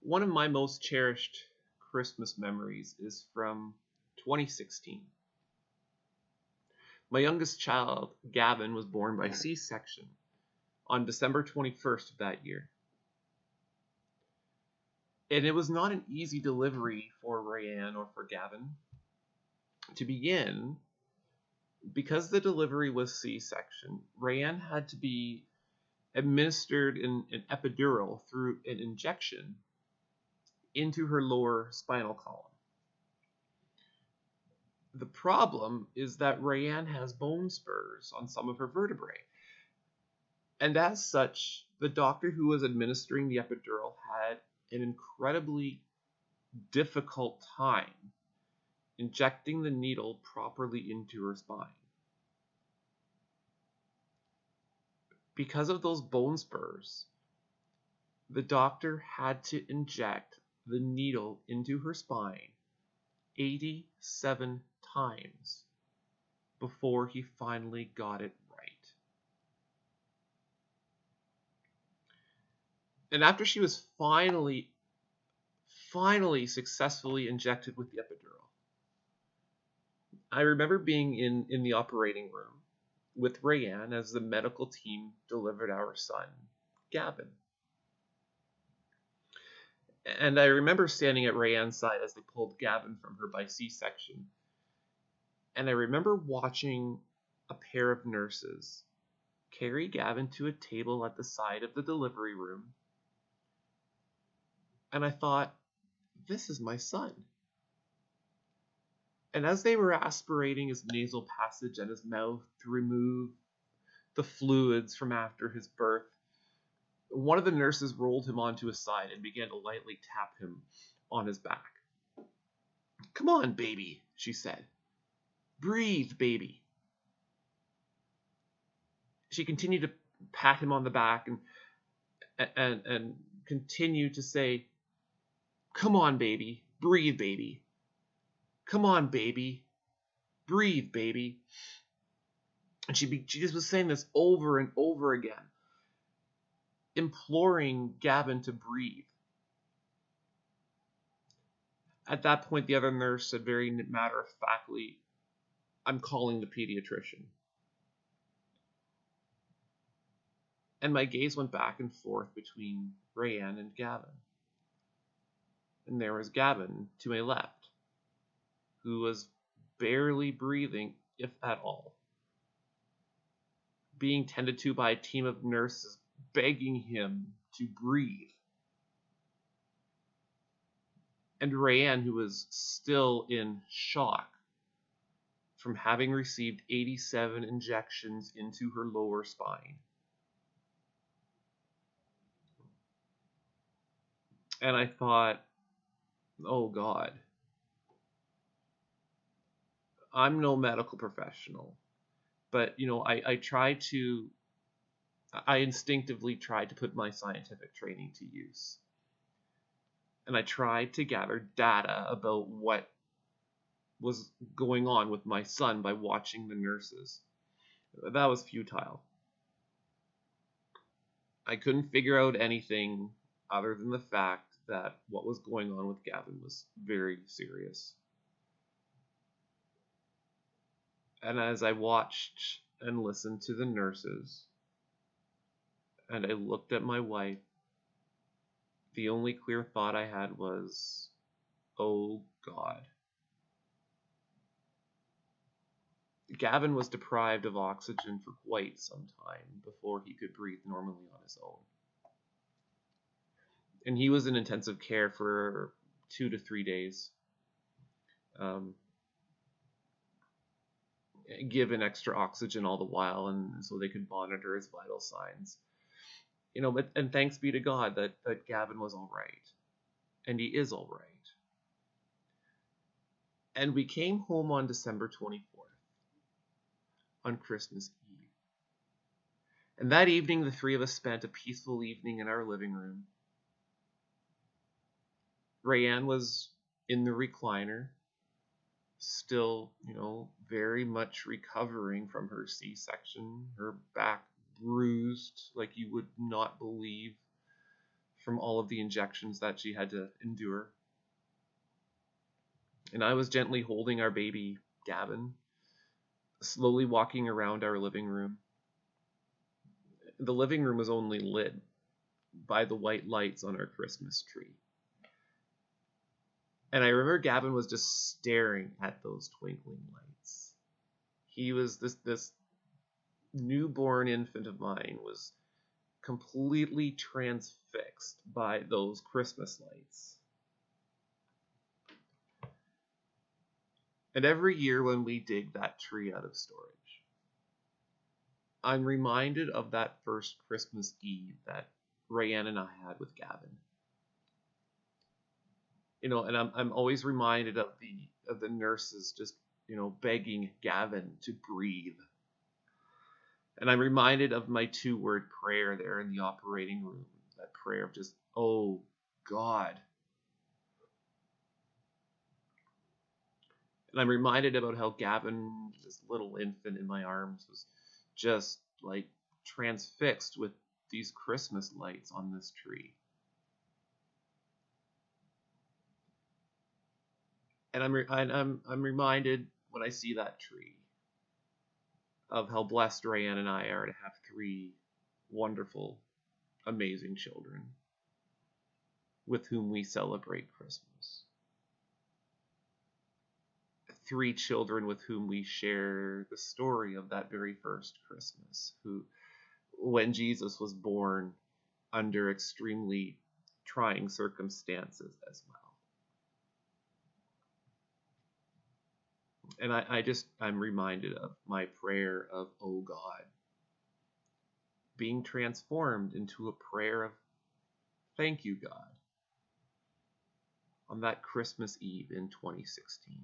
One of my most cherished Christmas memories is from 2016. My youngest child, Gavin, was born by C-section on December 21st of that year. And it was not an easy delivery for Rayanne or for Gavin. To begin, because the delivery was C-section, Rayanne had to be administered an epidural through an injection into her lower spinal column. The problem is that Rayanne has bone spurs on some of her vertebrae. And as such, the doctor who was administering the epidural had an incredibly difficult time injecting the needle properly into her spine. Because of those bone spurs, the doctor had to inject the needle into her spine 87 times before he finally got it right. And after she was finally successfully injected with the epidural, I remember being in the operating room with Rayanne as the medical team delivered our son, Gavin. And I remember standing at Rayanne's side as they pulled Gavin from her by C-section. And I remember watching a pair of nurses carry Gavin to a table at the side of the delivery room. And I thought, this is my son. And as they were aspirating his nasal passage and his mouth to remove the fluids from after his birth, one of the nurses rolled him onto his side and began to lightly tap him on his back. "Come on, baby," she said. "Breathe, baby." She continued to pat him on the back and continued to say, "Come on, baby. Breathe, baby. Come on, baby. Breathe, baby." And she just was saying this over and over again, imploring Gavin to breathe. At that point, the other nurse said very matter-of-factly, "I'm calling the pediatrician." And my gaze went back and forth between Rayanne and Gavin. And there was Gavin to my left, who was barely breathing, if at all, being tended to by a team of nurses begging him to breathe. And Rayanne, who was still in shock from having received 87 injections into her lower spine. And I thought, oh God, I'm no medical professional, but I instinctively tried to put my scientific training to use. And I tried to gather data about what was going on with my son by watching the nurses. That was futile. I couldn't figure out anything other than the fact that what was going on with Gavin was very serious. And as I watched and listened to the nurses, and I looked at my wife, the only clear thought I had was, oh God. Gavin was deprived of oxygen for quite some time before he could breathe normally on his own. And he was in intensive care for 2 to 3 days. Given extra oxygen all the while, and so they could monitor his vital signs. And thanks be to God that Gavin was all right. And he is all right. And we came home on December 24th, on Christmas Eve. And that evening, the three of us spent a peaceful evening in our living room. Rayanne was in the recliner, still, very much recovering from her C-section, her back bruised like you would not believe from all of the injections that she had to endure. And I was gently holding our baby, Gavin, slowly walking around our living room. The living room was only lit by the white lights on our Christmas tree. And I remember Gavin was just staring at those twinkling lights. He was this newborn infant of mine was completely transfixed by those Christmas lights. And every year when we dig that tree out of storage, I'm reminded of that first Christmas Eve that Rayanne and I had with Gavin. And I'm always reminded of the nurses just, begging Gavin to breathe. And I'm reminded of my 2-word prayer there in the operating room, that prayer of just, oh God. And I'm reminded about how Gavin, this little infant in my arms, was just like transfixed with these Christmas lights on this tree. And I'm reminded when I see that tree of how blessed Rayanne and I are to have 3 wonderful, amazing children with whom we celebrate Christmas. 3 children with whom we share the story of that very first Christmas, when Jesus was born under extremely trying circumstances as well. And I'm reminded of my prayer of, oh God, being transformed into a prayer of thank you, God, on that Christmas Eve in 2016.